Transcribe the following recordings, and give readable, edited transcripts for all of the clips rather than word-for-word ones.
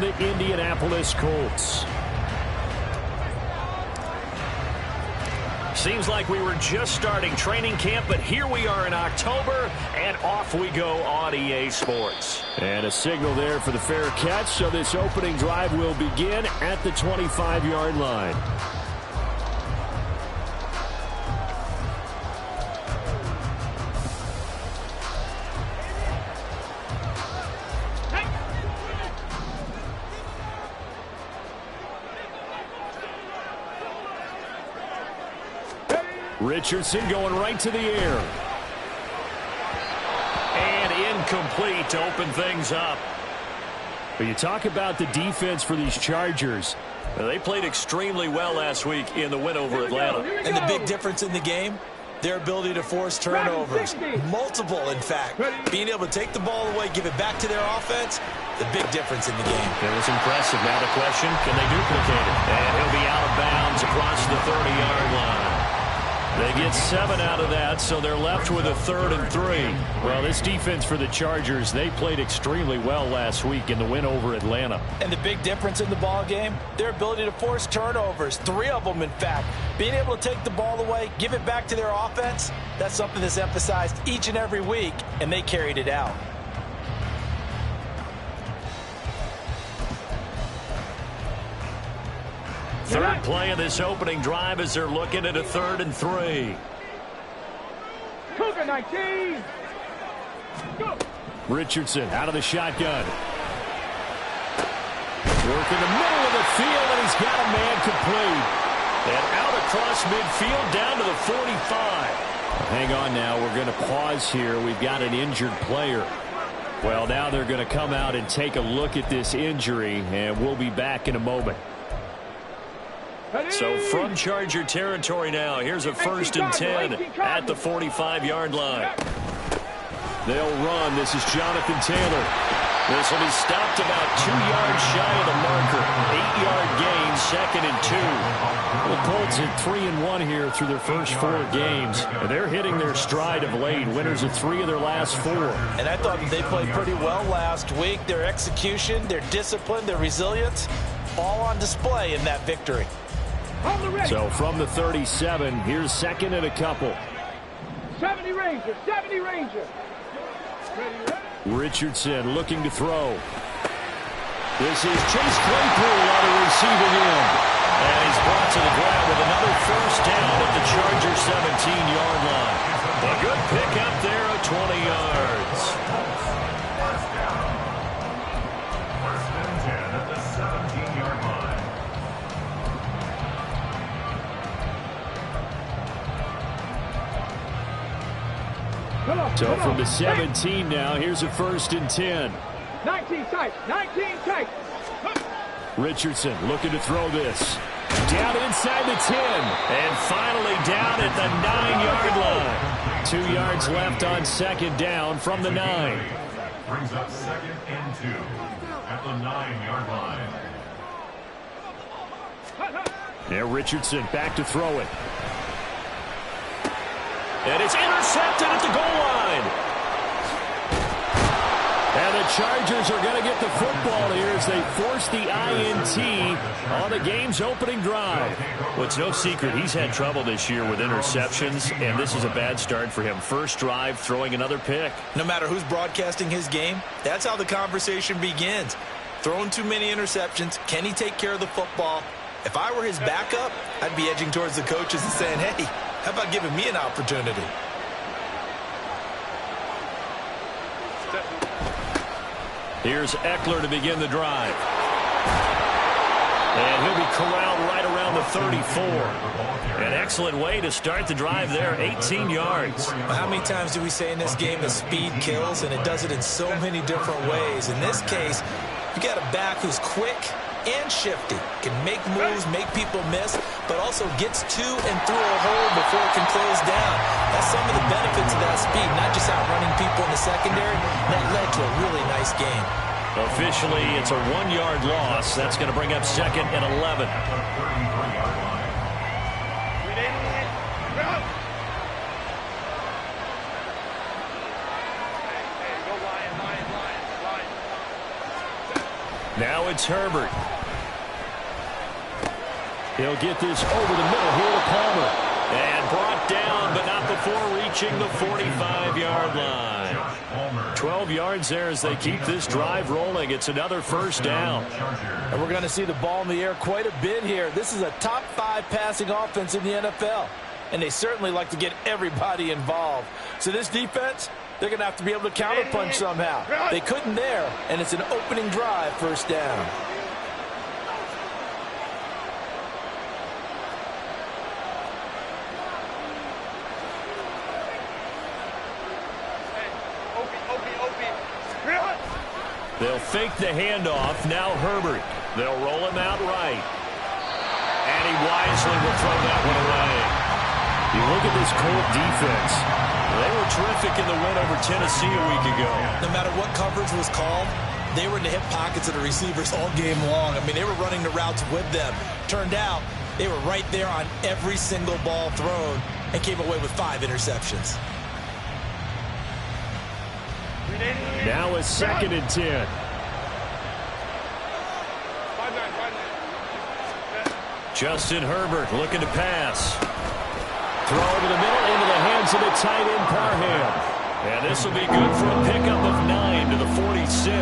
the Indianapolis Colts. Seems like we were just starting training camp, but here we are in October, and off we go on EA Sports. And a signal there for the fair catch, so this opening drive will begin at the 25-yard line. Richardson going right to the air. And incomplete to open things up. But you talk about the defense for these Chargers. Well, they played extremely well last week in the win over Atlanta. And the big difference in the game, their ability to force turnovers. Multiple, in fact. Being able to take the ball away, give it back to their offense, the big difference in the game. It was impressive. Now the question, can they duplicate it? And he'll be out of bounds across the 30-yard line. They get 7 out of that, so they're left with a 3rd and 3. Well, this defense for the Chargers, they played extremely well last week in the win over Atlanta. And the big difference in the ball game, their ability to force turnovers, 3 of them, in fact. Being able to take the ball away, give it back to their offense, that's something that's emphasized each and every week, and they carried it out. Third play of this opening drive as they're looking at a 3rd and 3. Cougar 19. Go. Richardson out of the shotgun. Work in the middle of the field, and he's got a man complete. And out across midfield down to the 45. Hang on now. We're going to pause here. We've got an injured player. Well, now they're going to come out and take a look at this injury, and we'll be back in a moment. So from Charger territory now, here's a 1st and 10 at the 45-yard line. They'll run. This is Jonathan Taylor. This will be stopped about 2 yards shy of the marker. 8-yard gain, 2nd and 2. The Colts at 3-1 here through their first 4 games. And they're hitting their stride of late. Winners of 3 of their last 4. And I thought they played pretty well last week. Their execution, their discipline, their resilience, all on display in that victory. So from the 37, here's 2nd and a couple. 70 Ranger, 70 Ranger. Richardson looking to throw. This is Chase Claypool on the receiving end. And he's brought to the ground with another 1st down at the Chargers 17-yard line. A good pick up there of 20 yards. So from the 17 now, here's a 1st and 10. 19 tight, 19 tight. Richardson looking to throw this. Down inside the 10. And finally down at the 9-yard line. 2 yards left on 2nd down from the 9. Brings up 2nd and 2 at the 9-yard line. Now Richardson back to throw it. And it's intercepted at the goal line. And the Chargers are going to get the football here as they force the INT on the game's opening drive. Well, it's no secret he's had trouble this year with interceptions, and this is a bad start for him. First drive, throwing another pick. No matter who's broadcasting his game, that's how the conversation begins. Throwing too many interceptions, can he take care of the football? If I were his backup, I'd be edging towards the coaches and saying, hey, how about giving me an opportunity? Here's Eckler to begin the drive. And he'll be corralled right around the 34. An excellent way to start the drive there, 18 yards. How many times do we say in this game that speed kills, and it does it in so many different ways? In this case, you got a back who's quick and shifty, can make moves, make people miss, but also gets to and through a hole before it can close down. That's some of the benefits of that speed, not just outrunning people in the secondary. That led to a really nice game. Officially, it's a 1-yard loss. That's going to bring up 2nd and 11. Now it's Herbert. He'll get this over the middle here to Palmer. And brought down, but not before reaching the 45-yard line. 12 yards there as they keep this drive rolling. It's another first down. And we're going to see the ball in the air quite a bit here. This is a top 5 passing offense in the NFL. And they certainly like to get everybody involved. So this defense, they're going to have to be able to counterpunch somehow. They couldn't there, and it's an opening drive, first down. They'll fake the handoff. Now Herbert. They'll roll him out right. And he wisely will throw that one away. You look at this Colt defense. They were terrific in the win over Tennessee a week ago. No matter what coverage was called, they were in the hip pockets of the receivers all game long. I mean, they were running the routes with them. Turned out they were right there on every single ball thrown and came away with 5 interceptions. Now it's 2nd and 10. Justin Herbert looking to pass. Throw over the middle into the hands of the tight end Parham. And this will be good for a pickup of 9 to the 46.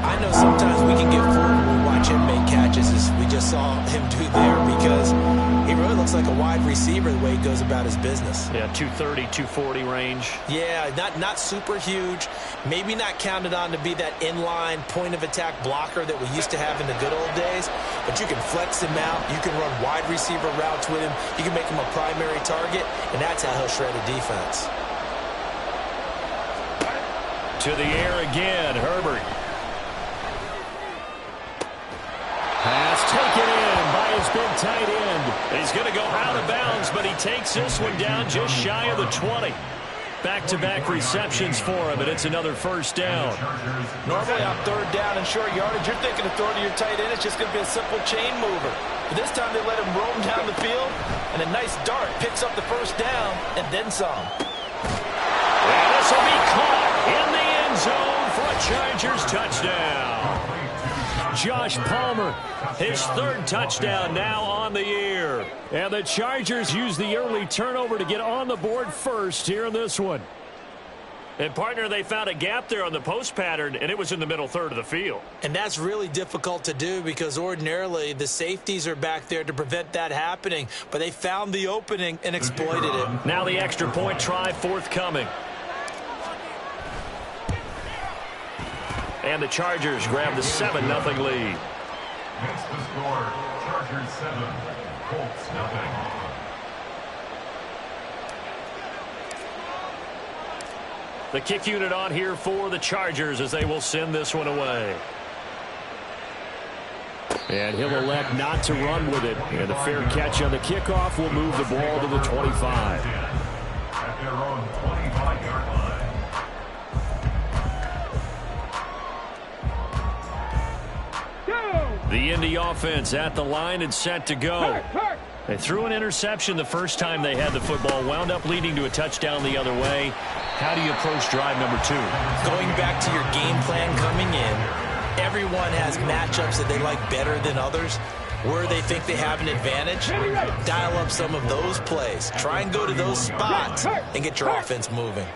I know sometimes we can get fooled when we watch him make catches, as we just saw him do there, because he really looks like a wide receiver the way he goes about his business. Yeah, 230, 240 range. Yeah, not super huge. Maybe not counted on to be that inline point-of-attack blocker that we used to have in the good old days, but you can flex him out. You can run wide receiver routes with him. You can make him a primary target, and that's how he'll shred a defense. To the air again, Herbert. Pass taken in by his big tight end. He's going to go out of bounds, but he takes this one down just shy of the 20. Back-to-back receptions for him, and it's another first down. Normally on 3rd down and short yardage, you're thinking of throwing to your tight end. It's just going to be a simple chain mover. But this time they let him roam down the field, and a nice dart picks up the first down and then some. And this will be caught in the end zone for a Chargers touchdown. Josh Palmer, his 3rd touchdown now on the year. And the Chargers use the early turnover to get on the board first here in this one. And, partner, they found a gap there on the post pattern, and it was in the middle 3rd of the field. And that's really difficult to do because ordinarily the safeties are back there to prevent that happening. But they found the opening and exploited it. Now the extra point try forthcoming. And the Chargers grab the 7-0 lead. Next to score, Chargers 7, Colts 0. The kick unit on here for the Chargers as they will send this one away. And he'll elect not to run with it. And a fair catch on the kickoff will move the ball to the 25. At their own 25-yard line. The Indy offense at the line and set to go. They threw an interception the first time they had the football, wound up leading to a touchdown the other way. How do you approach drive number 2? Going back to your game plan coming in, everyone has matchups that they like better than others. Where they think they have an advantage, dial up some of those plays. Try and go to those spots and get your offense moving.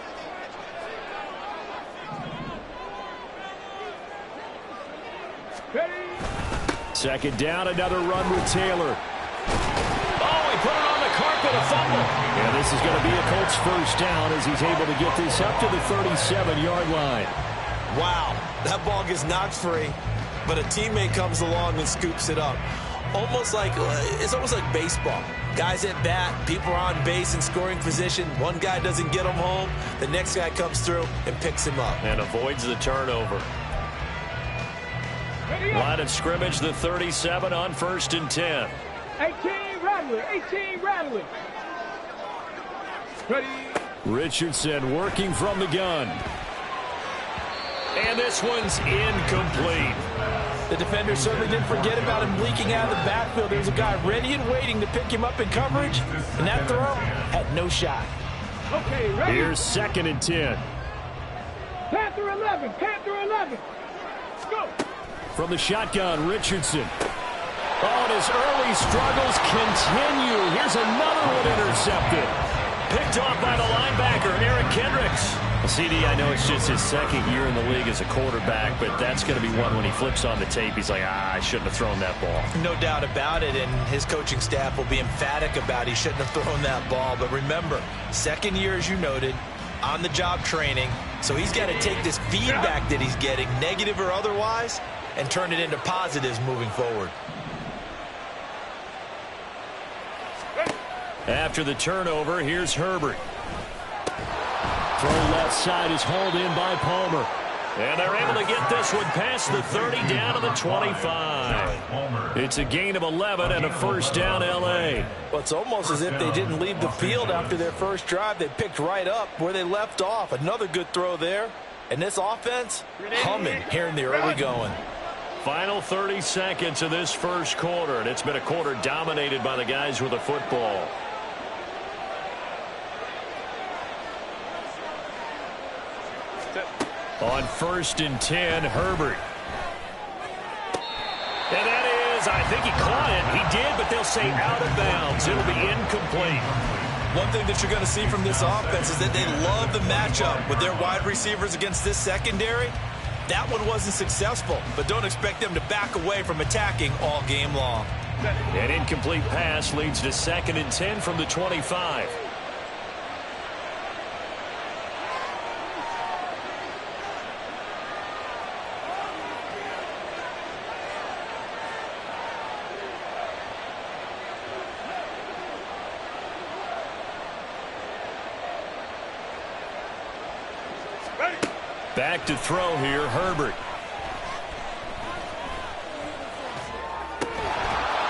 Second down, another run with Taylor. Oh, he put it on the carpet, a fumble. And this is going to be a Colts first down as he's able to get this up to the 37-yard line. Wow, that ball gets knocked free, but a teammate comes along and scoops it up. It's almost like baseball. Guys at bat, people are on base in scoring position. One guy doesn't get him home. The next guy comes through and picks him up. And avoids the turnover. Line of scrimmage, the 37 on 1st and 10. 18 Rattler, 18 Rattler. Ready. Richardson working from the gun. And this one's incomplete. The defender certainly didn't forget about him leaking out of the backfield. There was a guy ready and waiting to pick him up in coverage, and that throw had no shot. Okay, ready. Here's 2nd and 10. Panther 11, Panther 11. Go. From the shotgun, Richardson. Oh, and his early struggles continue. Here's another one intercepted. Picked off by the linebacker, Eric Kendricks. CD, I know it's just his second year in the league as a quarterback, but that's going to be one when he flips on the tape. He's like, I shouldn't have thrown that ball. No doubt about it, and his coaching staff will be emphatic about he shouldn't have thrown that ball. But remember, second year, as you noted, on-the-job training, so he's got to take this feedback that he's getting, negative or otherwise, and turn it into positives moving forward. After the turnover, here's Herbert. Throw left side is hauled in by Palmer. And they're able to get this one past the 30 down to the 25. It's a gain of 11 and a first down L.A. Well, it's almost as if they didn't leave the field after their first drive. They picked right up where they left off. Another good throw there. And this offense, humming here in the early going. Final 30 seconds of this first quarter, and it's been a quarter dominated by the guys with the football. On 1st and 10, Herbert. And that is, I think he caught it. He did, but they'll say out of bounds. It'll be incomplete. One thing that you're going to see from this offense is that they love the matchup with their wide receivers against this secondary. That one wasn't successful, but don't expect them to back away from attacking all game long. An incomplete pass leads to 2nd and 10 from the 25. Back to throw here, Herbert.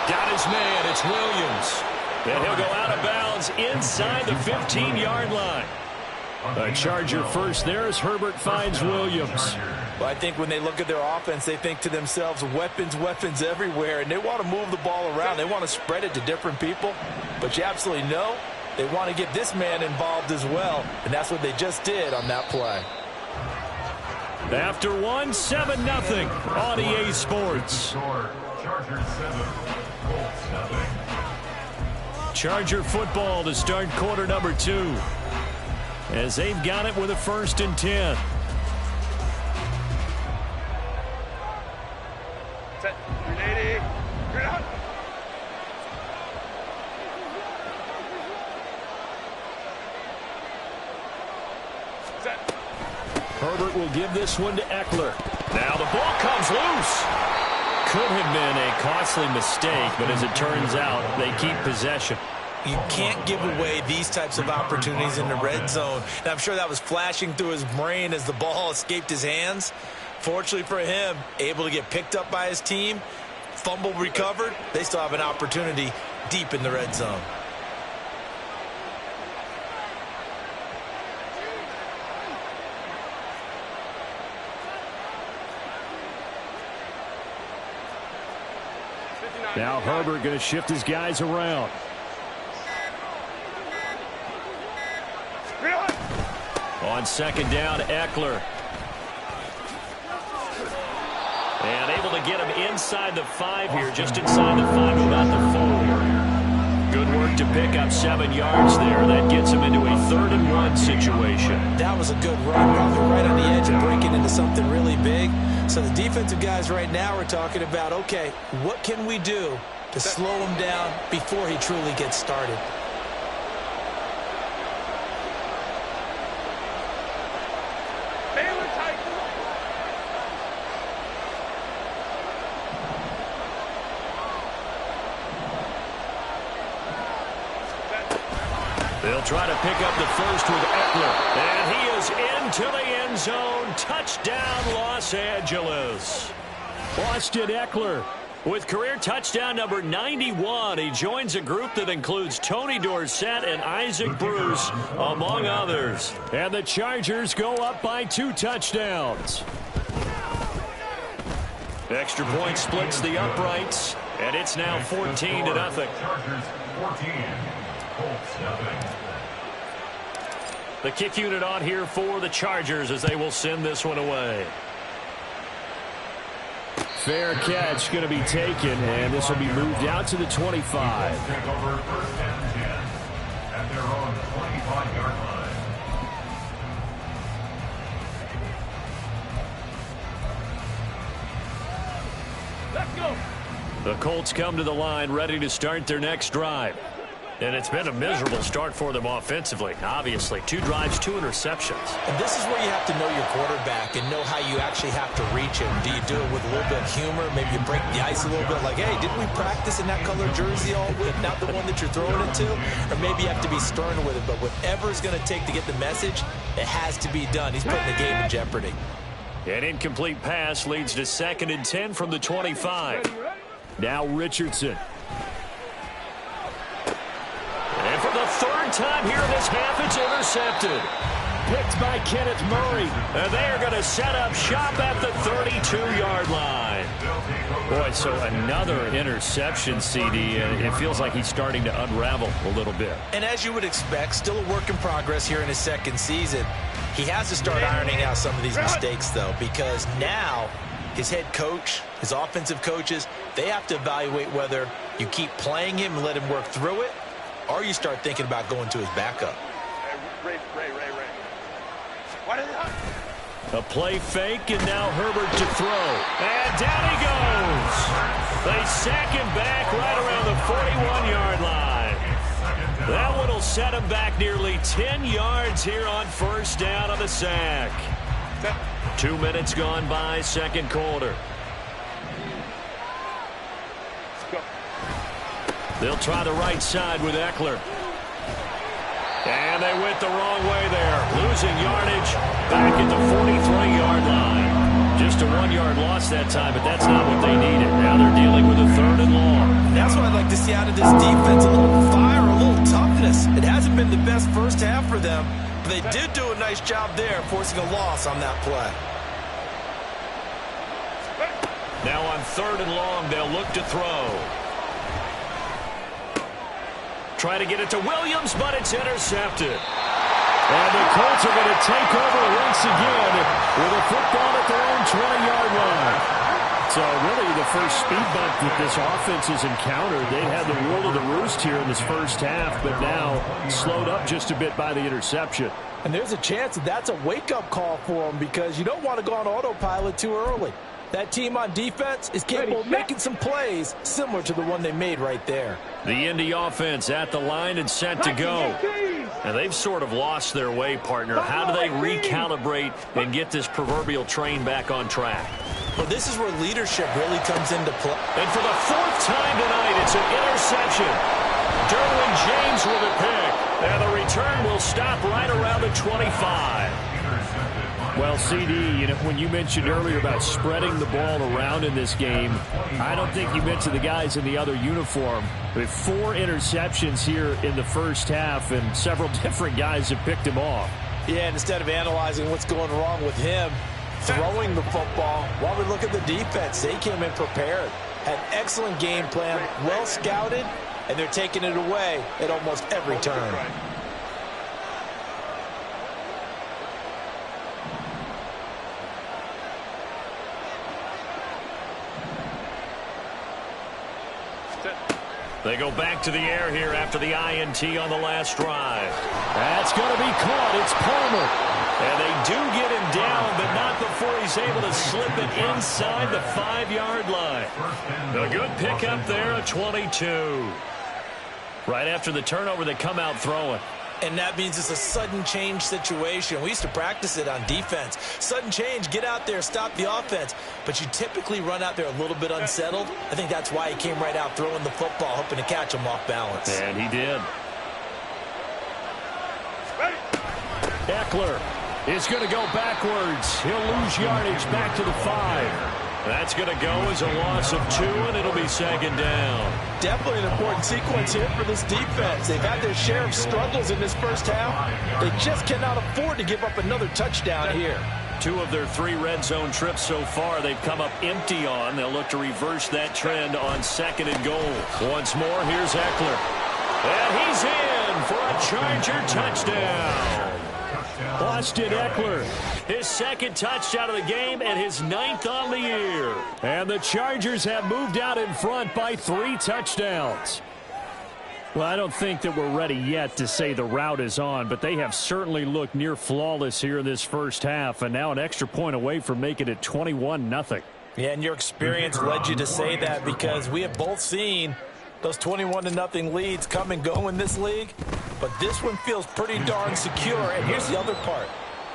Got his man, it's Williams. And he'll go out of bounds inside the 15-yard line. A Charger first there as Herbert finds Williams. Well, I think when they look at their offense, they think to themselves, weapons, weapons everywhere, and they want to move the ball around. They want to spread it to different people, but you absolutely know they want to get this man involved as well, and that's what they just did on that play. After 1, 7-0 on EA Sports. Chargers 7, Colts 0. Charger football to start quarter number 2. As they've got it with a 1st and 10. Set. 380. Get out. Set. Herbert will give this one to Eckler. Now the ball comes loose. Could have been a costly mistake, but as it turns out, they keep possession. You can't give away these types of opportunities in the red zone. And I'm sure that was flashing through his brain as the ball escaped his hands. Fortunately for him, able to get picked up by his team, fumble recovered. They still have an opportunity deep in the red zone. Now Herbert going to shift his guys around. On 2nd down, Eckler. And able to get him inside the 5 here, just inside the 5, about the 4. Good work to pick up 7 yards there. That gets him into a 3rd and 1 situation. That was a good run, probably right on the edge of breaking into something really big. So the defensive guys right now are talking about, okay, what can we do to slow him down before he truly gets started? They'll try to pick up the first with Eckler. And he is into the end zone. Touchdown, Los Angeles. Austin Eckler with career touchdown number 91. He joins a group that includes Tony Dorsett and Isaac Bruce, among others. And the Chargers go up by 2 touchdowns. Extra point splits the uprights, and it's now 14-0. Chargers 14, Colts 0. The kick unit on here for the Chargers as they will send this one away. Fair catch going to be taken, and this will be moved out to the 25. Take over first and 10 at their own 25-yard line. Let's go. The Colts come to the line ready to start their next drive. And it's been a miserable start for them offensively. Obviously, 2 drives, 2 interceptions. And this is where you have to know your quarterback and know how you actually have to reach him. Do you do it with a little bit of humor? Maybe you break the ice a little bit like, hey, didn't we practice in that color jersey all week? Not the one that you're throwing it to? Or maybe you have to be stern with it. But whatever it's going to take to get the message, it has to be done. He's putting the game in jeopardy. An incomplete pass leads to 2nd and 10 from the 25. Now Richardson. And for the 3rd time here this half, it's intercepted. Picked by Kenneth Murray. And they are going to set up shop at the 32-yard line. Boy, so another interception, CD, and it feels like he's starting to unravel a little bit. And as you would expect, still a work in progress here in his 2nd season. He has to start ironing out some of these mistakes, though, because now his head coach, his offensive coaches, they have to evaluate whether you keep playing him and let him work through it, or you start thinking about going to his backup. Ray. What is that? A play fake, and now Herbert to throw. And down he goes. They sack him back right around the 41-yard line. That one will set him back nearly 10 yards here on 1st down on the sack. 2 minutes gone by, 2nd quarter. They'll try the right side with Eckler. And they went the wrong way there. Losing yardage back at the 43-yard line. Just a 1-yard loss that time, but that's not what they needed. Now they're dealing with a 3rd and long. And that's what I'd like to see out of this defense. A little fire, a little toughness. It hasn't been the best first half for them, but they did do a nice job there, forcing a loss on that play. Now on 3rd and long, they'll look to throw. Try to get it to Williams, but it's intercepted. And the Colts are going to take over once again with a football at their own 20-yard line. So really the first speed bump that this offense has encountered. They had the rule of the roost here in this first half, but now slowed up just a bit by the interception. And there's a chance that that's a wake-up call for them because you don't want to go on autopilot too early. That team on defense is capable of making some plays similar to the one they made right there. The Indy offense at the line and set to go. And they've sort of lost their way, partner. How do they recalibrate and get this proverbial train back on track? Well, this is where leadership really comes into play. And for the 4th time tonight, it's an interception. Derwin James with a pick. And the return will stop right around the 25. Well, CD, you know, when you mentioned earlier about spreading the ball around in this game, I don't think you mentioned the guys in the other uniform. With 4 interceptions here in the first half, and several different guys have picked him off. Yeah, and instead of analyzing what's going wrong with him, throwing the football, while we look at the defense, they came in prepared. Had an excellent game plan, well scouted, and they're taking it away at almost every turn. They go back to the air here after the INT on the last drive. That's going to be caught. It's Palmer. And they do get him down, but not before he's able to slip it inside the 5-yard line. A good pickup there, a 22. Right after the turnover, they come out throwing. And that means it's a sudden change situation. We used to practice it on defense. Sudden change, get out there, stop the offense. But you typically run out there a little bit unsettled. I think that's why he came right out throwing the football, hoping to catch him off balance. And he did. Eckler is going to go backwards. He'll lose yardage back to the 5. That's going to go as a loss of 2, and it'll be 2nd down. Definitely an important sequence here for this defense. They've had their share of struggles in this first half. They just cannot afford to give up another touchdown here. 2 of their 3 red zone trips so far they've come up empty on. They'll look to reverse that trend on 2nd and goal. Once more, here's Eckler. And he's in for a Charger touchdown. Austin Eckler, his second touchdown of the game and his 9th on the year. And the Chargers have moved out in front by 3 touchdowns. Well, I don't think that we're ready yet to say the route is on, but they have certainly looked near flawless here in this first half, and now an extra point away from making it 21-0. Yeah, and your experience led you to say that, because we have both seen those 21-0 leads come and go in this league, but this one feels pretty darn secure. And here's the other part.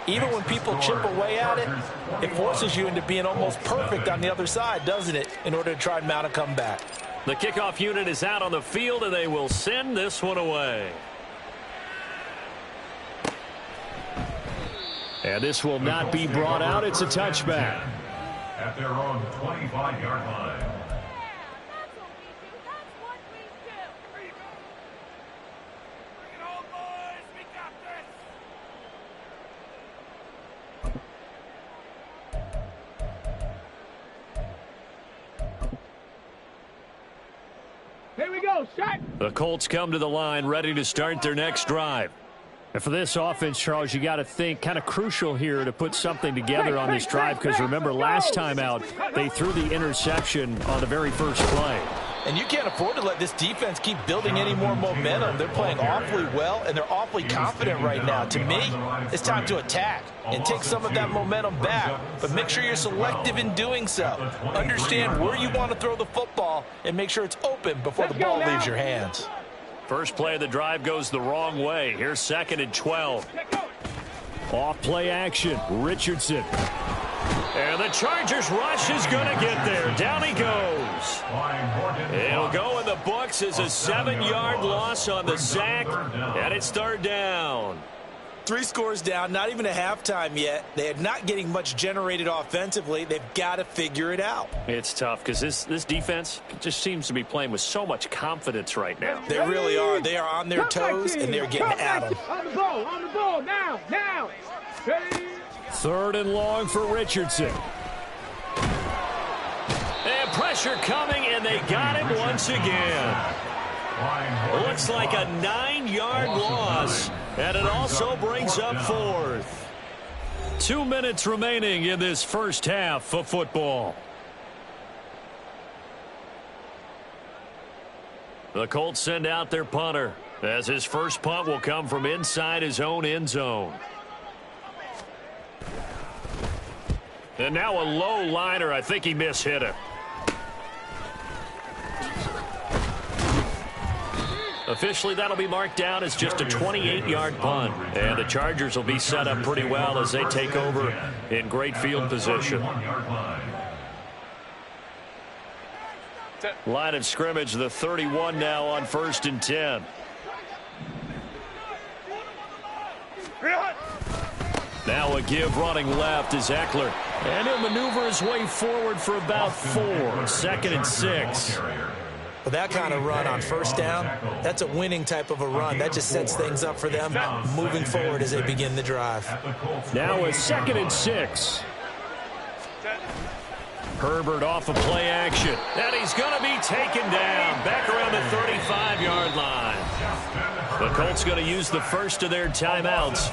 Even when people chip away at it, it forces you into being almost perfect on the other side, doesn't it, in order to try and mount a comeback. The kickoff unit is out on the field, and they will send this one away. And this will not be brought out. It's a touchback. At their own 25-yard line. Here we go, shot. The Colts come to the line ready to start their next drive. And for this offense, Charles, you got to think kind of crucial here to put something together on this drive, because remember last time out they threw the interception on the very first play. And you can't afford to let this defense keep building any more momentum. They're playing awfully well, and they're awfully confident right now. To me, it's time to attack and take some of that momentum back, but make sure you're selective in doing so. Understand where you want to throw the football and make sure it's open before the ball leaves your hands. First play of the drive goes the wrong way. Here's 2nd and 12. Off play action. Richardson. And the Chargers rush is going to get there. Down he goes. It'll go in the books as a 7-yard loss on the sack, and it's 3rd down. 3 scores down, not even a halftime yet. They are not getting much generated offensively. They've got to figure it out. It's tough because this defense just seems to be playing with so much confidence right now. They really are. They are on their toes, and they're getting at them. On the ball, now. Ready? 3rd and long for Richardson. And pressure coming, and they got him once again. Looks like a 9-yard loss, and it also brings up 4th. 2 minutes remaining in this first half of football. The Colts send out their punter, as his first punt will come from inside his own end zone. And now a low liner. I think he mishit it. Officially, that'll be marked down as just a 28-yard punt. And the Chargers will be set up pretty well as they take over in great field position. Line of scrimmage, the 31 now on 1st and 10. Now a give running left is Eckler. And he'll maneuver his way forward for about 4. 2nd and 6. With that kind of run on 1st down, that's a winning type of a run. That just sets things up for them moving forward as they begin the drive. Now a 2nd and 6. Herbert off of play action. And he's going to be taken down back around the 35-yard line. The Colts going to use the first of their timeouts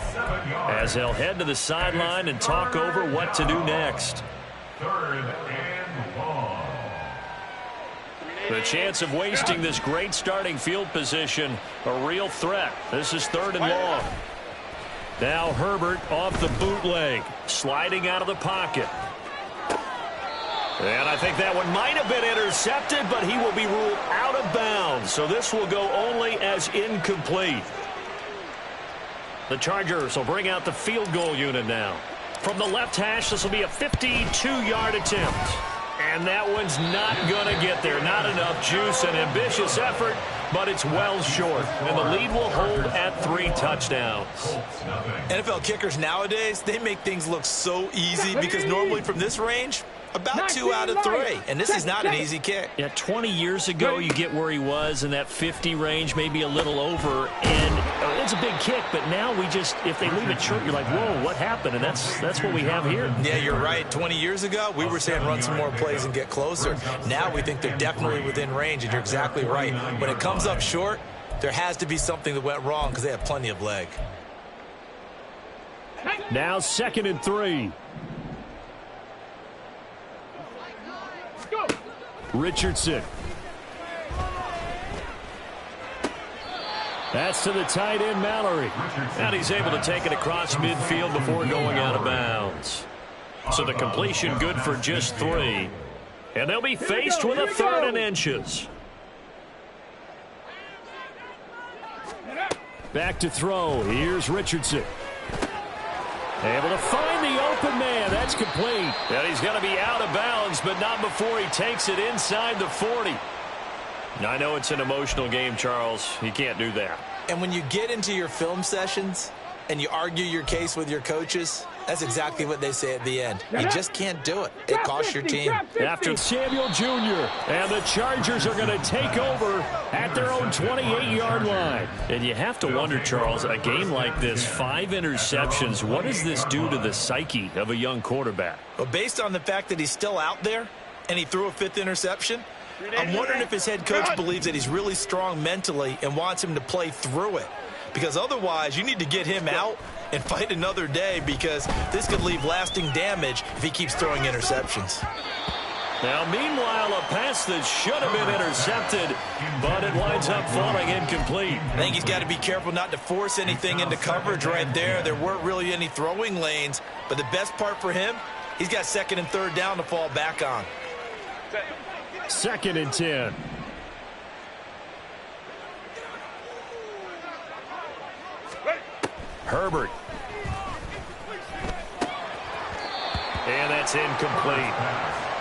as they'll head to the sideline and talk over what to do next. 3rd and long. The chance of wasting this great starting field position, a real threat. This is 3rd and long. Now Herbert off the bootleg, sliding out of the pocket. And I think that one might have been intercepted, but he will be ruled out of bounds. So this will go only as incomplete. The Chargers will bring out the field goal unit now. From the left hash, this will be a 52-yard attempt. And that one's not going to get there. Not enough juice, an ambitious effort, but it's well short. And the lead will hold at 3 touchdowns. NFL kickers nowadays, they make things look so easy because normally from this range, about 2 out of 3. And this is not an easy kick. Yeah, 20 years ago, you get where he was in that 50 range, maybe a little over. And it's a big kick, but now we just, if they leave it short, you're like, whoa, what happened? And that's what we have here. Yeah, you're right. 20 years ago, we were saying run some more plays and get closer. Now we think they're definitely within range, and you're exactly right. When it comes up short, there has to be something that went wrong because they have plenty of leg. Now 2nd and 3. Go. Richardson. That's to the tight end, Mallory. And he's able to take it across midfield before going out of bounds. So the completion good for just 3. And they'll be faced with a 3rd and inches. Back to throw. Here's Richardson. Able to find the open man. That's complete. And he's going to be out of bounds, but not before he takes it inside the 40. I know it's an emotional game, Charles. You can't do that. And when you get into your film sessions and you argue your case with your coaches, that's exactly what they say at the end. You just can't do it. It costs your team. After Samuel Jr. And the Chargers are going to take over at their own 28-yard line. And you have to wonder, Charles, a game like this, 5 interceptions, what does this do to the psyche of a young quarterback? Well, based on the fact that he's still out there and he threw a 5th interception, I'm wondering if his head coach believes that he's really strong mentally and wants him to play through it. Because otherwise, you need to get him out and fight another day, because this could leave lasting damage if he keeps throwing interceptions. Now, meanwhile, a pass that should have been intercepted, but it winds up falling incomplete. I think he's got to be careful not to force anything into coverage right there. There weren't really any throwing lanes, but the best part for him, he's got 2nd and 3rd down to fall back on. 2nd and 10. Herbert. And that's incomplete.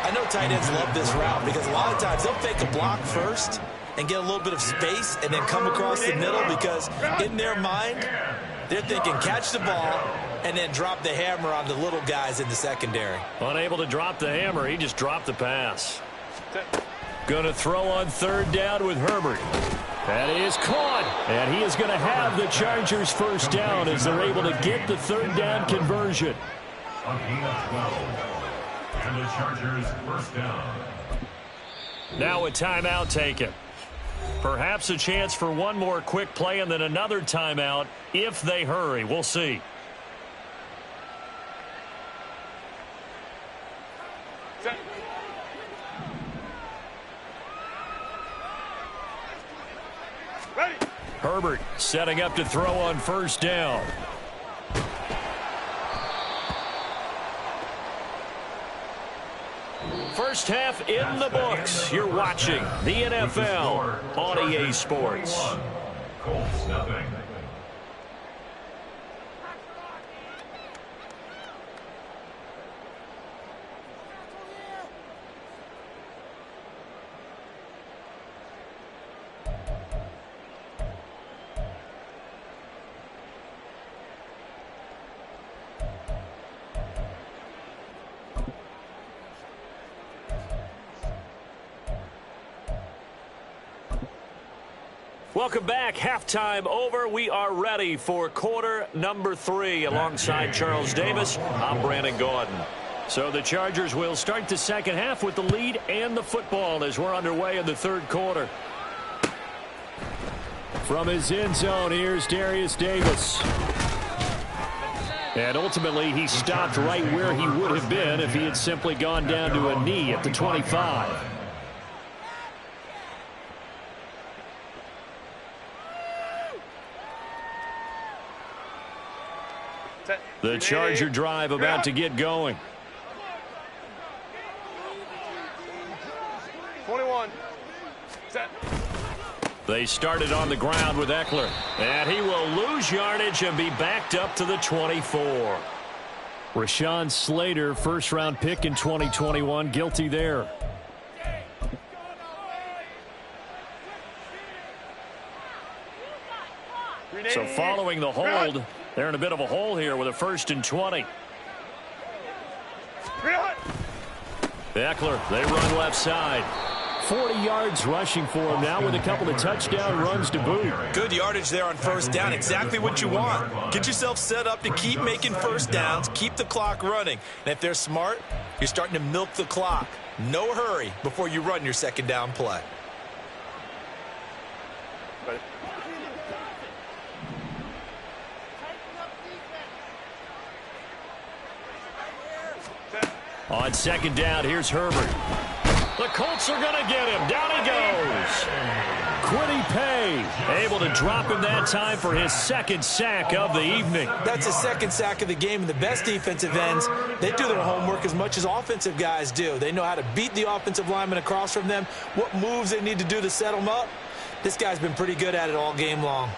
I know tight ends love this route because a lot of times they'll fake a block first and get a little bit of space and then come across the middle, because in their mind, they're thinking catch the ball and then drop the hammer on the little guys in the secondary. Unable to drop the hammer, he just dropped the pass. Going to throw on 3rd down with Herbert. That is caught. And he is going to have the Chargers 1st down as they're able to get the 3rd down conversion. A gain of 12. And the Chargers 1st down. Now a timeout taken. Perhaps a chance for one more quick play and then another timeout if they hurry. We'll see. Herbert setting up to throw on 1st down. First half in the books. You're watching the NFL on EA Sports. Colts nothing. Welcome back. Halftime over. We are ready for quarter number 3. Alongside Charles Davis, I'm Brandon Gordon. So the Chargers will start the 2nd half with the lead and the football as we're underway in the 3rd quarter. From his end zone, here's Darius Davis. And ultimately, he stopped right where he would have been if he had simply gone down to a knee at the 25. The Charger drive about to get going. 21. Set. They started on the ground with Eckler. And he will lose yardage and be backed up to the 24. Rashawn Slater, 1st-round pick in 2021, guilty there. So following the hold, they're in a bit of a hole here with a 1st and 20. Eckler, they run left side. 40 yards rushing for him now with a couple of touchdown runs to boot. Good yardage there on 1st down. Exactly what you want. Get yourself set up to keep making 1st downs, keep the clock running. And if they're smart, you're starting to milk the clock. No hurry before you run your 2nd down play. On second down, here's Herbert. The Colts are going to get him. Down he goes. Quiddy Pay able to drop him that time for his second sack of the evening. That's his second sack of the game. And the best defensive ends, they do their homework as much as offensive guys do. They know how to beat the offensive lineman across from them, what moves they need to do to set them up. This guy's been pretty good at it all game long.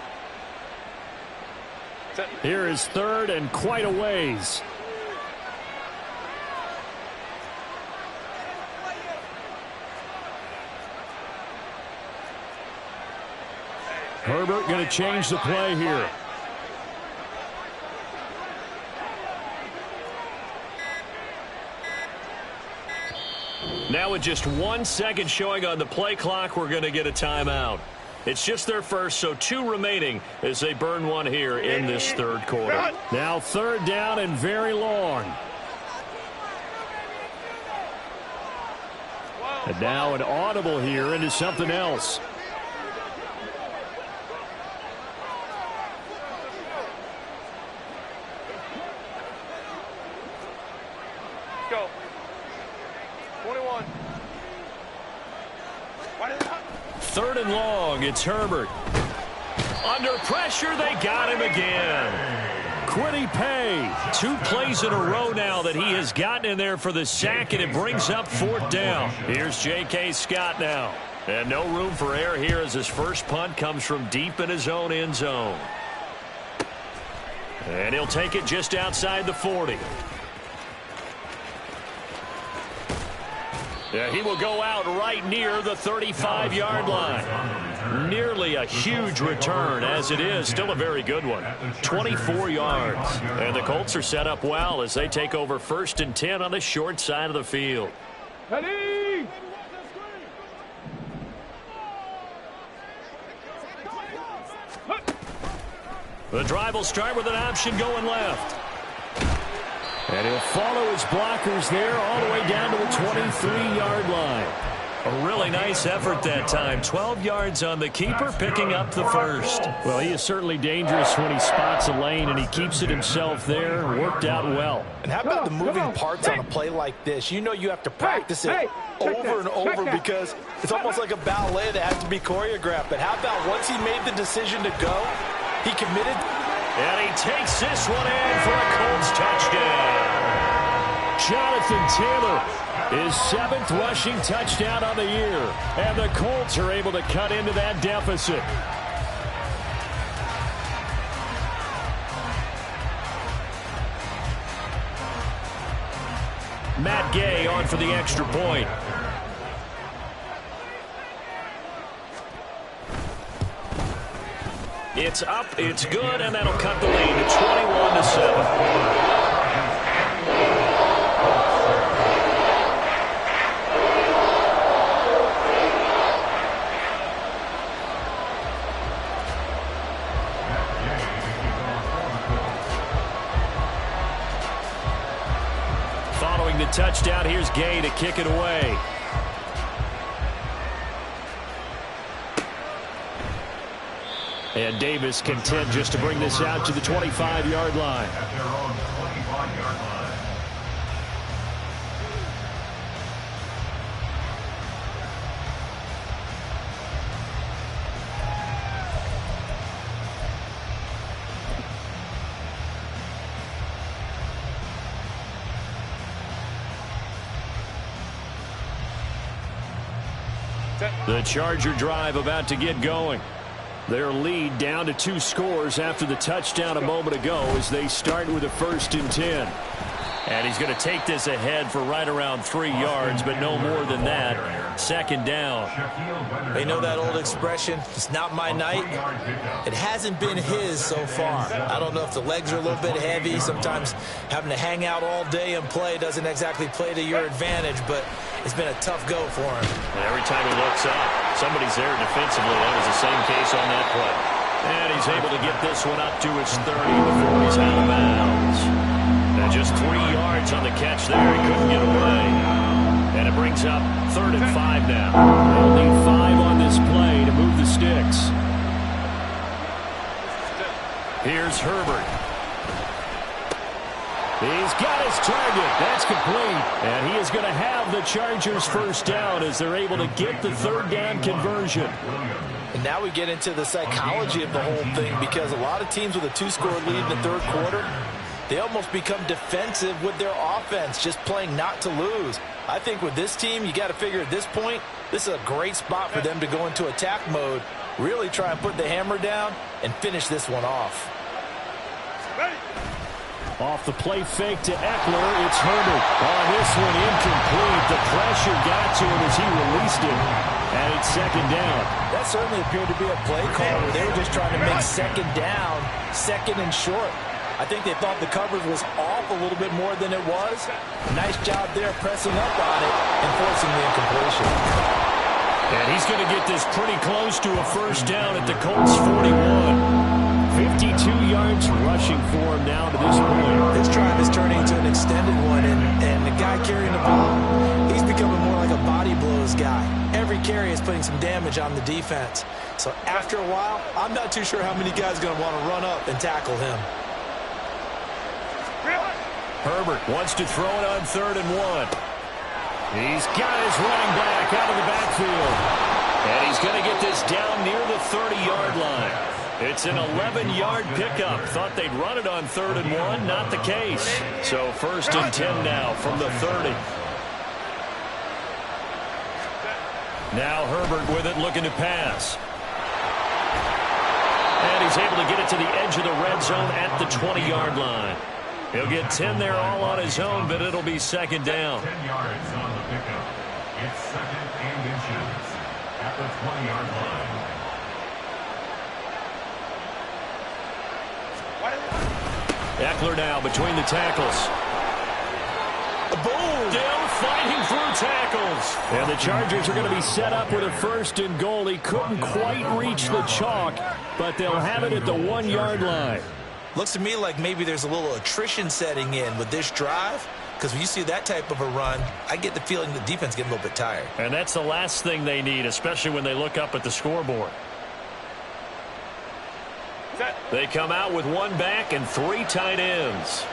Here is third and quite a ways. Herbert going to change the play here. Now with just 1 second showing on the play clock, we're going to get a timeout. It's just their first, so 2 remaining as they burn one here in this third quarter. Now third down and very long. And now an audible here into something else. Go. 21. Third and long, it's Herbert. Under pressure, they got him again. Quiddy Pay, 2 plays in a row now that he has gotten in there for the sack, and it brings up fourth down. Here's J.K. Scott now. And no room for error here as his first punt comes from deep in his own end zone. And he'll take it just outside the 40. Yeah, he will go out right near the 35-yard line. Nearly a huge return, as it is. Still a very good one. 24 yards. And the Colts are set up well as they take over 1st and 10 on the short side of the field. Ready? The drive will start with an option going left. And he'll follow his blockers there all the way down to the 23-yard line. A really nice effort that time. 12 yards on the keeper, picking up the first. Well, he is certainly dangerous when he spots a lane, and he keeps it himself there. Worked out well. And how about the moving parts on a play like this? You know you have to practice it over and over because it's almost like a ballet that has to be choreographed. But how about once he made the decision to go, he committed. And he takes this one in for a Colts touchdown. Jonathan Taylor, his 7th rushing touchdown on the year. And the Colts are able to cut into that deficit. Matt Gay on for the extra point. It's up, it's good, and that'll cut the lead to 21-7. Following the touchdown, here's Gay to kick it away. And Davis content just to bring this out to the 25-yard line. At their own 25-yard line. The Charger drive about to get going. Their lead down to 2 scores after the touchdown a moment ago as they start with a 1st and 10. And he's going to take this ahead for right around 3 yards, but no more than that. 2nd down. They know that old expression, it's not my night. It hasn't been his so far. I don't know if the legs are a little bit heavy. Sometimes having to hang out all day and play doesn't exactly play to your advantage, but it's been a tough go for him. And every time he looks up, somebody's there defensively. That was the same case on that play. And he's able to get this one up to his 30 before he's out of bounds. And just 3 yards on the catch there. He couldn't get away. And it brings up 3rd and 5 now. They'll need 5 on this play to move the sticks. Here's Herbert. He's got his target. That's complete. And he is going to have the Chargers first down as they're able to get the third down conversion. And now we get into the psychology of the whole thing, because a lot of teams with a 2-score lead in the third quarter, they almost become defensive with their offense, just playing not to lose. I think with this team, you got to figure at this point, this is a great spot for them to go into attack mode, really try and put the hammer down and finish this one off. Off the play fake to Eckler, it's Herbert. On this one, incomplete. The pressure got to him as he released it. And it's second down. That certainly appeared to be a play call where they were just trying to make second down, second and short. I think they thought the coverage was off a little bit more than it was. Nice job there pressing up on it and forcing the incompletion. And he's going to get this pretty close to a first down at the Colts 41. 52 yards rushing for him now to this point. This drive is turning into an extended one, and the guy carrying the ball, he's becoming more like a body blows guy. Every carry is putting some damage on the defense. So after a while, I'm not too sure how many guys are going to want to run up and tackle him. Herbert wants to throw it on 3rd and 1. He's got his running back out of the backfield. And he's going to get this down near the 30-yard line. It's an 11-yard pickup. Thought they'd run it on 3rd and 1. Not the case. So 1st and 10 now from the 30. Now Herbert with it, looking to pass. And he's able to get it to the edge of the red zone at the 20-yard line. He'll get 10 there all on his own, but it'll be second down. 10 yards on the pickup. It's 2nd and inches at the 20-yard line. Eckler now between the tackles. Boom! Still fighting through tackles. And the Chargers are going to be set up with a 1st and goal. He couldn't quite reach the chalk, but they'll have it at the 1-yard line. Looks to me like maybe there's a little attrition setting in with this drive, because when you see that type of a run, I get the feeling the defense getting a little bit tired. And that's the last thing they need, especially when they look up at the scoreboard. They come out with 1 back and 3 tight ends.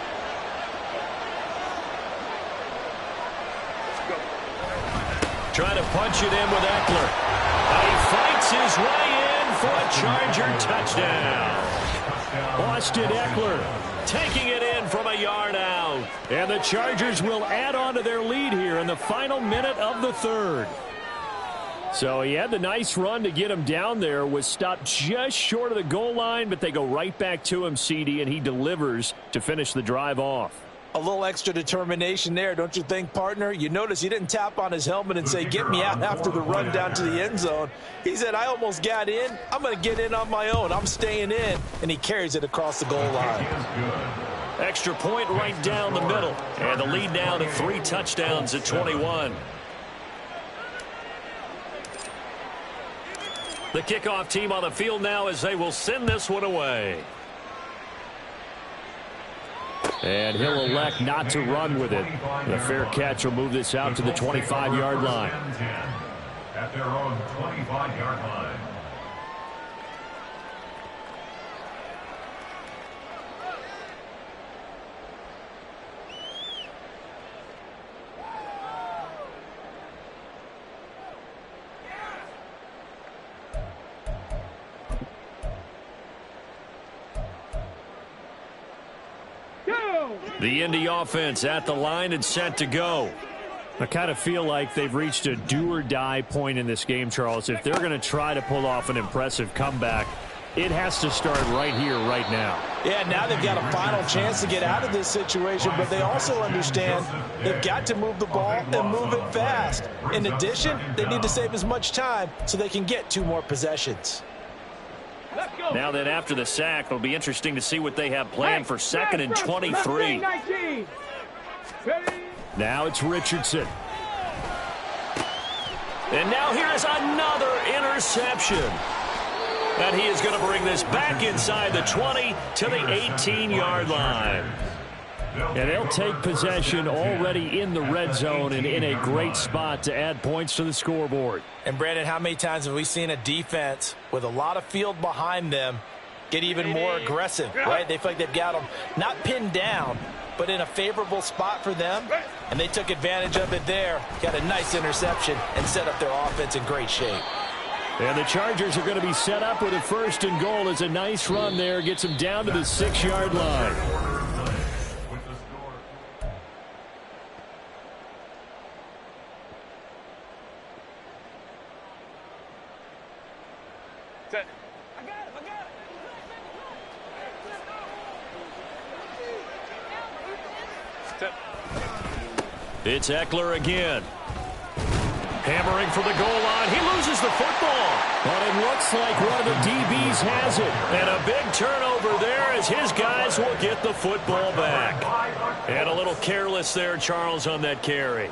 Trying to punch it in with Eckler. And he fights his way in for a Charger touchdown. Austin Eckler taking it in from a yard out. And the Chargers will add on to their lead here in the final minute of the 3rd. So he had the nice run to get him down there, was stopped just short of the goal line, but they go right back to him, CD, and he delivers to finish the drive off. A little extra determination there, don't you think, partner? You notice he didn't tap on his helmet and say, get me out after the run down to the end zone. He said, I almost got in. I'm going to get in on my own. I'm staying in. And he carries it across the goal line. Extra point right down the middle. And the lead now to 3 touchdowns at 21. The kickoff team on the field now as they will send this one away. And he'll elect not to run with it. The fair catch will move this out to the 25-yard line. At their own 25-yard line. The Indy offense at the line and set to go. I kind of feel like they've reached a do-or-die point in this game, Charles. If they're going to try to pull off an impressive comeback, it has to start right here, right now. Yeah, now they've got a final chance to get out of this situation, but they also understand they've got to move the ball and move it fast. In addition, they need to save as much time so they can get 2 more possessions. Now that after the sack, it'll be interesting to see what they have planned for 2nd and 23. Now it's Richardson. And now here is another interception. And he is going to bring this back inside the 20 to the 18-yard line. And they'll take possession already in the red zone and in a great spot to add points to the scoreboard. And, Brandon, how many times have we seen a defense with a lot of field behind them get even more aggressive, right? They feel like they've got them not pinned down, but in a favorable spot for them, and they took advantage of it there. Got a nice interception and set up their offense in great shape. And the Chargers are going to be set up with a 1st and goal. As a nice run there gets them down to the 6-yard line. It's Eckler again. Hammering for the goal line. He loses the football. But it looks like one of the DBs has it. And a big turnover there as his guys will get the football back. And a little careless there, Charles, on that carry.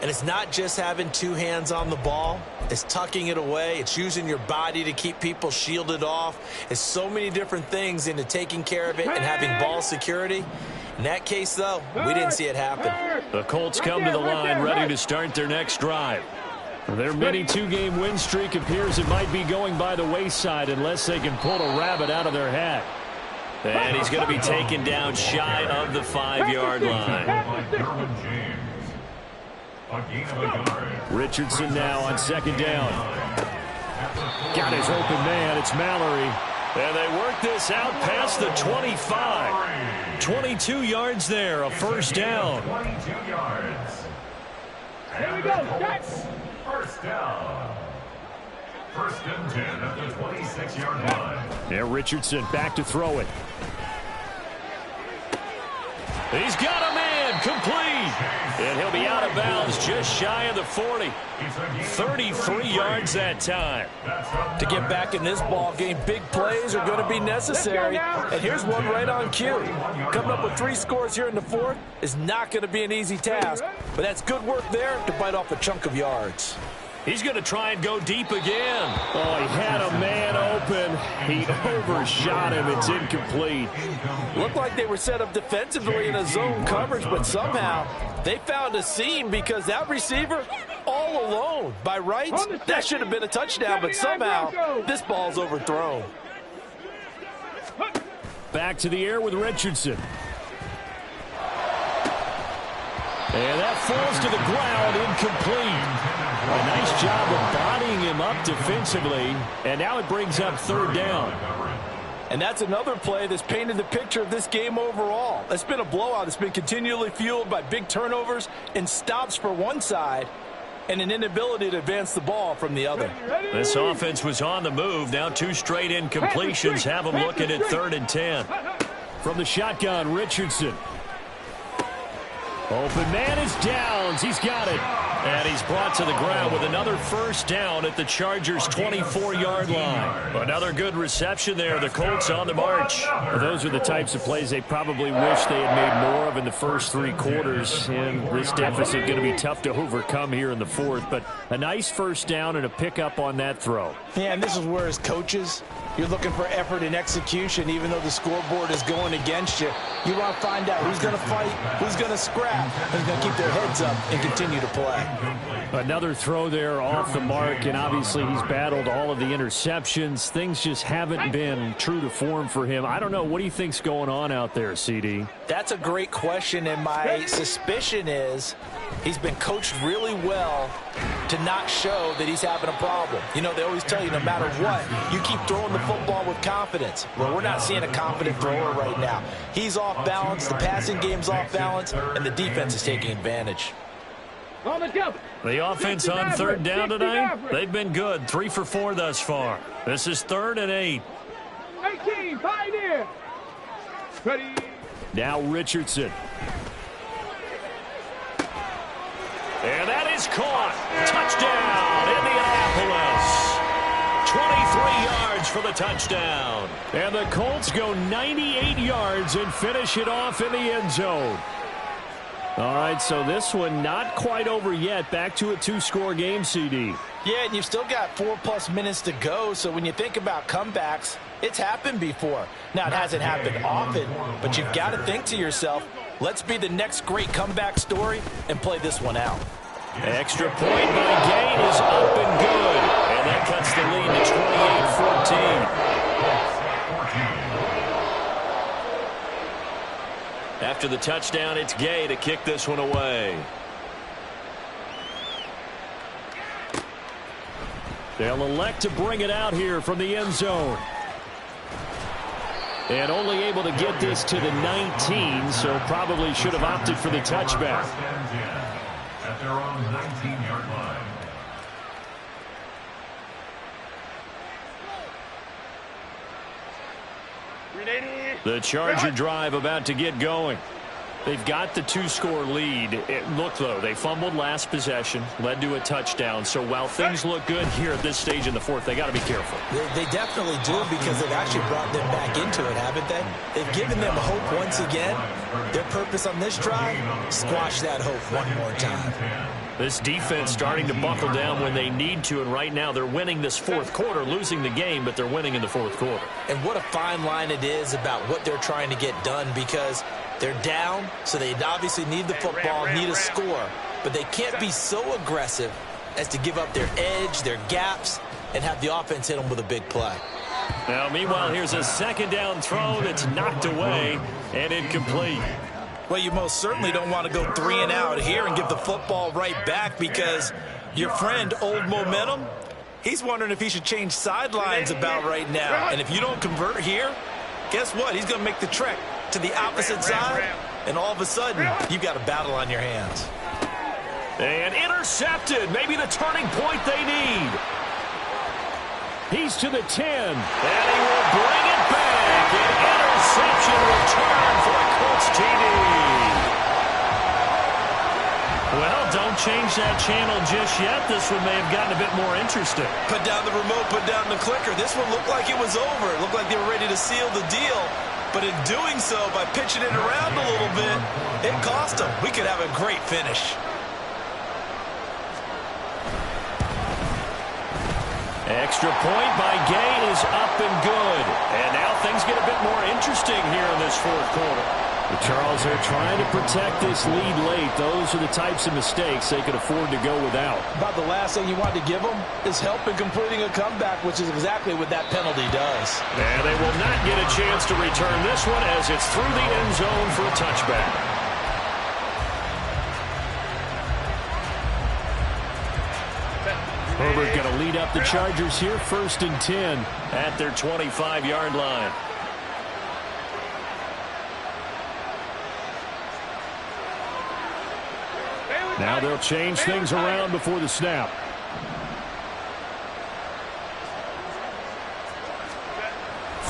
And it's not just having 2 hands on the ball. It's tucking it away. It's using your body to keep people shielded off. It's so many different things into taking care of it and having ball security. In that case, though, we didn't see it happen. The Colts come to the line ready to start their next drive. Their mini 2-game win streak appears it might be going by the wayside unless they can pull a rabbit out of their hat. And he's going to be taken down shy of the 5-yard line. Richardson now on 2nd down. Got his open man. It's Mallory. And they work this out past the 25. 22 yards there, a 1st down. 22 yards. Here we go. Colts, 1st down. 1st and 10 at the 26-yard line. Yeah, Richardson back to throw it. He's got a man, complete. And he'll be out of bounds just shy of the 40. 33 yards that time. To get back in this ball game, big plays are going to be necessary. And here's one right on cue. Coming up with 3 scores here in the 4th is not going to be an easy task. But that's good work there to bite off a chunk of yards. He's going to try and go deep again. Oh, he had a man open. He overshot him. It's incomplete. Looked like they were set up defensively in a zone coverage, but somehow they found a seam because that receiver all alone. By rights, that should have been a touchdown, but somehow this ball's overthrown. Back to the air with Richardson. And that falls to the ground, incomplete. A nice job of bodying him up defensively, and now it brings up 3rd down. And that's another play that's painted the picture of this game overall. It's been a blowout. It's been continually fueled by big turnovers and stops for one side and an inability to advance the ball from the other. This offense was on the move. Now 2 straight incompletions have them looking at 3rd and 10. From the shotgun, Richardson. Open man is Downs. He's got it. And he's brought to the ground with another 1st down at the Chargers' 24-yard line. Another good reception there. The Colts on the march. Well, those are the types of plays they probably wish they had made more of in the first 3 quarters. And this deficit going to be tough to overcome here in the 4th. But a nice 1st down and a pickup on that throw. Yeah, and this is where as coaches, you're looking for effort and execution. Even though the scoreboard is going against you, you want to find out who's going to fight, who's going to scrap, who's going to keep their heads up and continue to play. Another throw there off the mark, and obviously he's battled all of the interceptions. Things just haven't been true to form for him. I don't know. What do you think's going on out there, CD? That's a great question, and my suspicion is he's been coached really well to not show that he's having a problem. You know, they always tell you no matter what, you keep throwing the football with confidence. Well, we're not seeing a confident thrower right now. He's off balance, the passing game's off balance, and the defense is taking advantage. The offense on 3rd down tonight, they've been good. 3 for 4 thus far. This is 3rd and 8. 18, pioneer. Ready. Now Richardson. And that is caught. Touchdown, Indianapolis. 23 yards for the touchdown. And the Colts go 98 yards and finish it off in the end zone. All right, so this one not quite over yet. Back to a 2-score game, CD. Yeah, and you've still got 4+ minutes to go, so when you think about comebacks, it's happened before. Now, it hasn't happened often, but you've got to think to yourself, let's be the next great comeback story and play this one out. Extra point by Gain is up and good. And that cuts the lead to 28-14. After the touchdown, it's Gay to kick this one away. They'll elect to bring it out here from the end zone. And only able to get this to the 19, so probably should have opted for the touchback. At their own 19-yard line. The Charger drive about to get going. They've got the two-score lead. Look, though, they fumbled last possession, led to a touchdown. So while things look good here at this stage in the fourth, they got to be careful. They definitely do, because they've actually brought them back into it, haven't they? They've given them hope once again. Their purpose on this drive, squash that hope one more time. This defense starting to buckle down when they need to, and right now they're winning this fourth quarter, losing the game, but they're winning in the fourth quarter. And what a fine line it is about what they're trying to get done, because they're down, so they obviously need the football, need a score, but they can't be so aggressive as to give up their edge, their gaps, and have the offense hit them with a big play. Now, meanwhile, here's a second down throw that's knocked away and incomplete. Well, you most certainly don't want to go 3 and out here and give the football right back, because your friend, Old Momentum, he's wondering if he should change sidelines about right now. And if you don't convert here, guess what? He's going to make the trek to the opposite side, and all of a sudden, you've got a battle on your hands. And intercepted. Maybe the turning point they need. He's to the 10. And he will bring it back. An interception return for a Colts TD. Well, don't change that channel just yet. This one may have gotten a bit more interesting. Put down the remote, put down the clicker. This one looked like it was over. It looked like they were ready to seal the deal. But in doing so, by pitching it around a little bit, it cost them. We could have a great finish. Extra point by Gay is up and good. And now things get a bit more interesting here in this fourth quarter. The Charles are trying to protect this lead late. Those are the types of mistakes they could afford to go without. About the last thing you want to give them is help in completing a comeback, which is exactly what that penalty does. And they will not get a chance to return this one as it's through the end zone for a touchback. Herbert going to lead up the Chargers here, 1st and 10 at their 25-yard line. Now they'll change things around before the snap.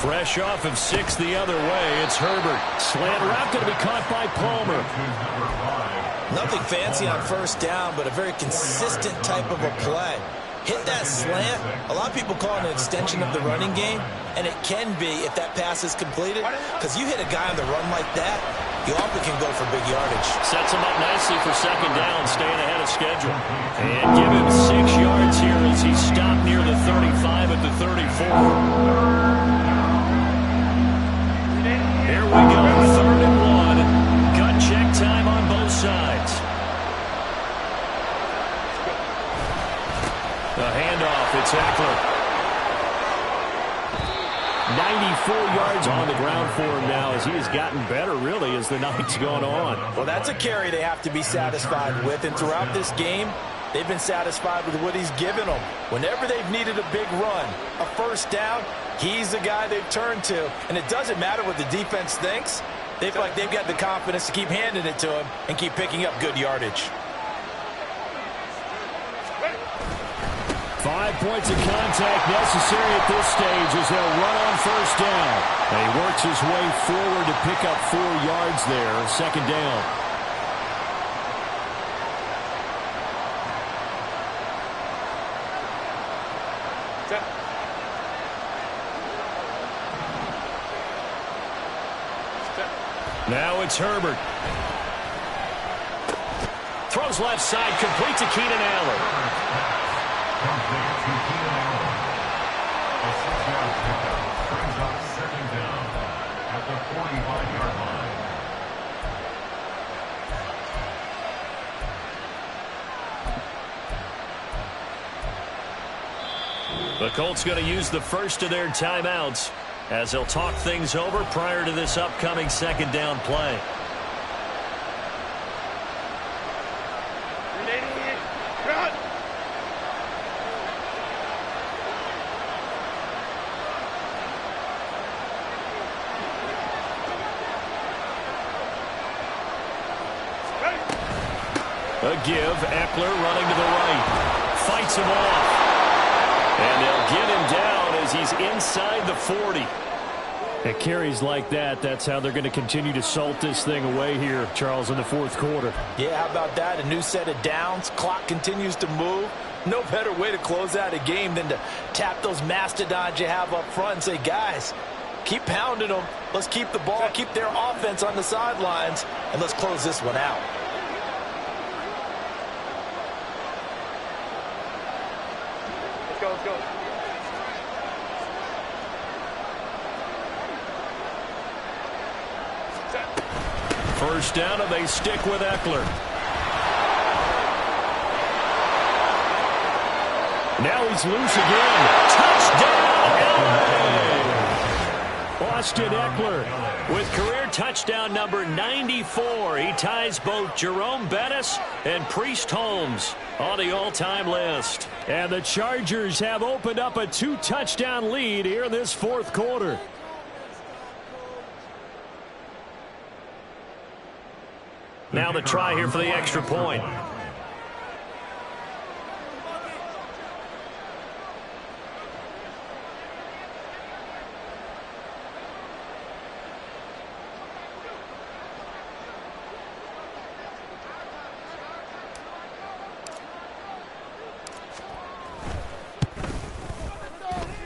Fresh off of 6 the other way, it's Herbert. Slant route going to be caught by Palmer. Nothing fancy on first down, but a very consistent type of a play. Hit that slant. A lot of people call it an extension of the running game, and it can be if that pass is completed, because you hit a guy on the run like that, you often can go for big yardage. Sets him up nicely for second down, staying ahead of schedule. And give him 6 yards here as he stopped near the 35 at the 34. Here we go, 3rd and 1. Gut check time on both sides. The handoff, it's Eckler. 94 yards on the ground for him now as he has gotten better, really, as the night's gone on. Well, that's a carry they have to be satisfied with, and throughout this game, they've been satisfied with what he's given them. Whenever they've needed a big run, a first down, he's the guy they've turned to. And it doesn't matter what the defense thinks. They feel like they've got the confidence to keep handing it to him and keep picking up good yardage. 5 points of contact necessary at this stage as they'll run on first down. And he works his way forward to pick up 4 yards there, second down. Now it's Herbert. Throws left side, complete to Keenan Allen. The Colts going to use the first of their timeouts as they'll talk things over prior to this upcoming second down play. A give. Eckler running to the right. Fights him off. And they'll get him down as he's inside the 40. At carries like that, that's how they're going to continue to salt this thing away here, Charles, in the fourth quarter. Yeah, how about that? A new set of downs. Clock continues to move. No better way to close out a game than to tap those mastodons you have up front and say, guys, keep pounding them. Let's keep the ball, keep their offense on the sidelines, and let's close this one out. Let's go. First down, and they stick with Eckler. Now he's loose again. Touchdown, LA! Austin Eckler with career touchdown number 94. He ties both Jerome Bettis and Priest Holmes on the all-time list. And the Chargers have opened up a 2-touchdown lead here in this fourth quarter. Now the try here for the extra point.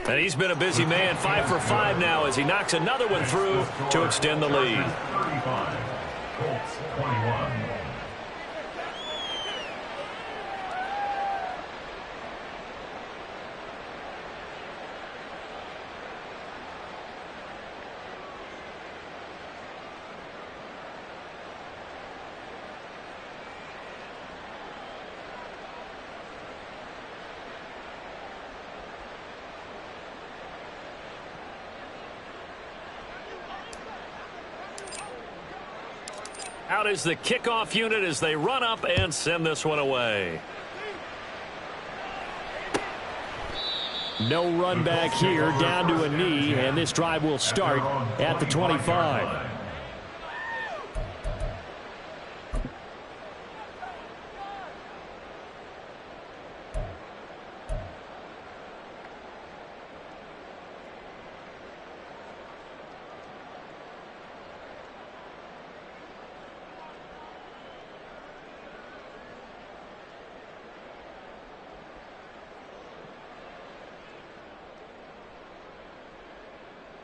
And he's been a busy man, 5 for 5 now as he knocks another one through to extend the lead. 35. Colts 21. Out is the kickoff unit as they run up and send this one away. No run back here, down to a knee, and this drive will start at the 25.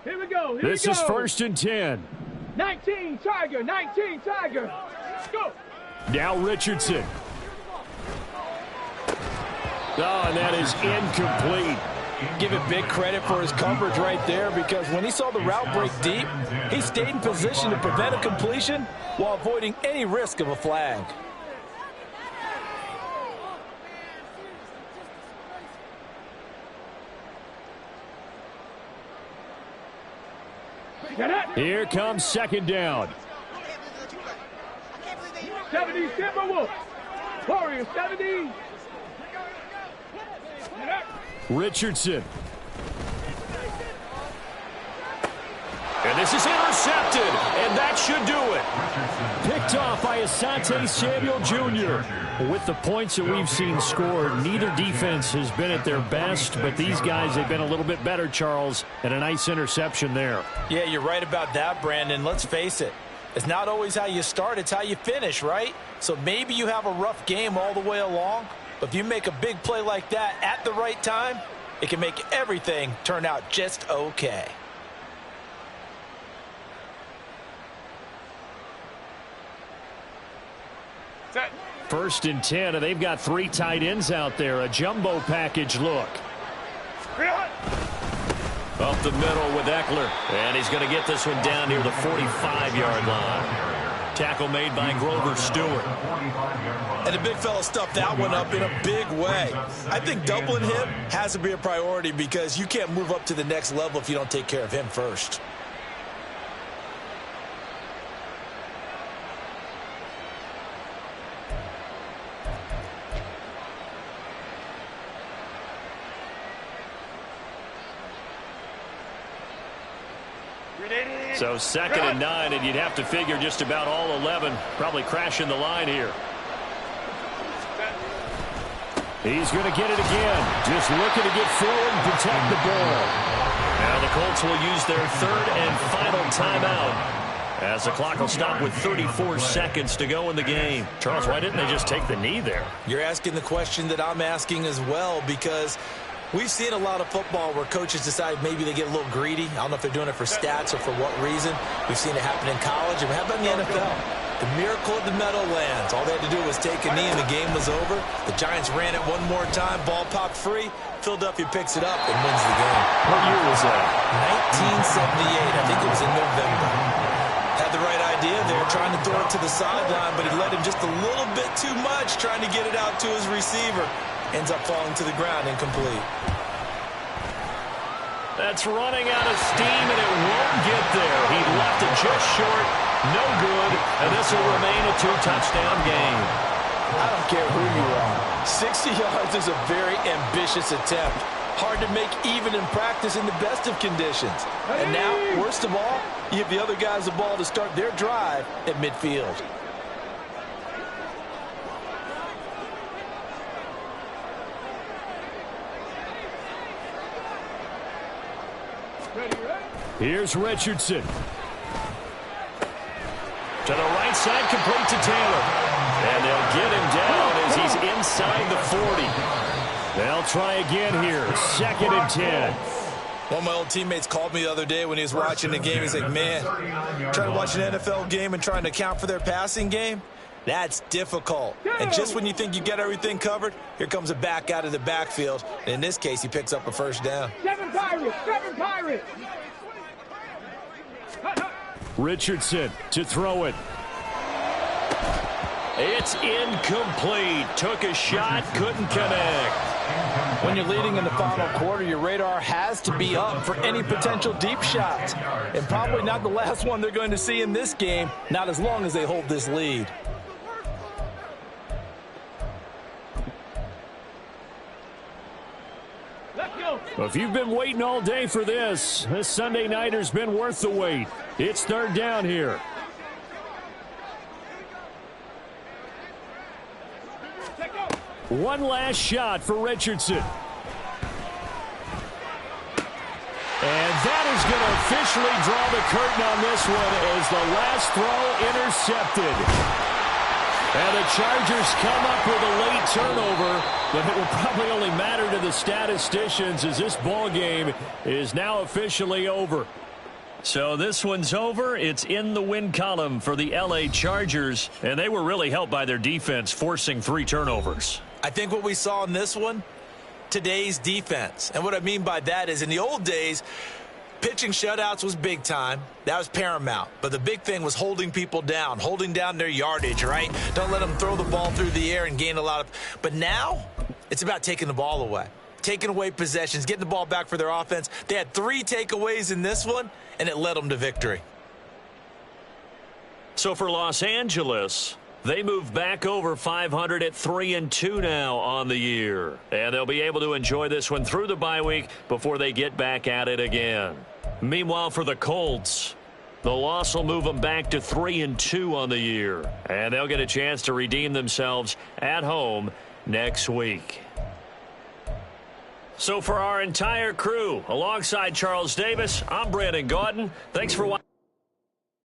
Here we go. This is 1st and 10. 19 Tiger. Go. Now Richardson. Oh, and that is incomplete. Give it big credit for his coverage right there, because when he saw the route break deep, he stayed in position to prevent a completion while avoiding any risk of a flag. Here comes 2nd down. 70 Timberwolves. Warriors 70. Richardson. And this is intercepted, and that should do it. Picked off by Asante Samuel Jr. With the points that we've seen scored, neither defense has been at their best, but these guys have been a little bit better, Charles, and a nice interception there. Yeah, you're right about that, Brandon. Let's face it. It's not always how you start, it's how you finish, right? So maybe you have a rough game all the way along, but if you make a big play like that at the right time, it can make everything turn out just okay. Set. 1st and 10, and they've got 3 tight ends out there. A jumbo package look. Up the middle with Eckler. And he's going to get this one down near the 45-yard line. Tackle made by Grover Stewart. And the big fella stuffed that one up in a big way. I think doubling him has to be a priority, because you can't move up to the next level if you don't take care of him first. So 2nd and 9, and you'd have to figure just about all 11 probably crashing the line here. He's going to get it again. Just looking to get forward and protect the ball. Now the Colts will use their third and final timeout, as the clock will stop with 34 seconds to go in the game. Charles, why didn't they just take the knee there? You're asking the question that I'm asking as well, because we've seen a lot of football where coaches decide maybe they get a little greedy. I don't know if they're doing it for stats or for what reason. We've seen it happen in college, and how about in the NFL? The miracle of the Meadowlands. All they had to do was take a knee, and the game was over. The Giants ran it one more time. Ball popped free. Philadelphia picks it up and wins the game. What year was that? 1978. I think it was in November. Had the right idea there, trying to throw it to the sideline, but he let him just a little bit too much, trying to get it out to his receiver. Ends up falling to the ground, incomplete. That's running out of steam, and it won't get there. He left it just short, no good, and this will remain a two-touchdown game. I don't care who you are. 60 yards is a very ambitious attempt. Hard to make even in practice in the best of conditions. And now, worst of all, you give the other guys the ball to start their drive at midfield. Here's Richardson. To the right side, complete to Taylor. And they'll get him down as he's inside the 40. They'll try again here. 2nd and 10. One of my old teammates called me the other day when he was watching the game. He's like, man, trying to watch an NFL game and trying to account for their passing game? That's difficult. And just when you think you get everything covered, here comes a back out of the backfield. And in this case, he picks up a first down. 7 Pirates! 7 Pirates! Richardson to throw it. It's incomplete. Took a shot, couldn't connect. When you're leading in the final quarter, your radar has to be up for any potential deep shots. And probably not the last one they're going to see in this game, not as long as they hold this lead. Well, if you've been waiting all day for this Sunday nighter's been worth the wait. It's 3rd down here. One last shot for Richardson. And that is going to officially draw the curtain on this one as the last throw intercepted. And the Chargers come up with a late turnover, but it will probably only matter to the statisticians as this ball game is now officially over. So this one's over. It's in the win column for the LA Chargers, and they were really helped by their defense forcing 3 turnovers. I think what we saw in this one, today's defense. And what I mean by that is in the old days, pitching shutouts was big time. That was paramount. But the big thing was holding people down, holding down their yardage, right? Don't let them throw the ball through the air and gain a lot of... But now, it's about taking the ball away. Taking away possessions, getting the ball back for their offense. They had 3 takeaways in this one, and it led them to victory. So for Los Angeles, they move back over 500 at 3-2 now on the year. And they'll be able to enjoy this one through the bye week before they get back at it again. Meanwhile, for the Colts, the loss will move them back to 3-2 on the year. And they'll get a chance to redeem themselves at home next week. So for our entire crew, alongside Charles Davis, I'm Brandon Gaudin. Thanks for watching.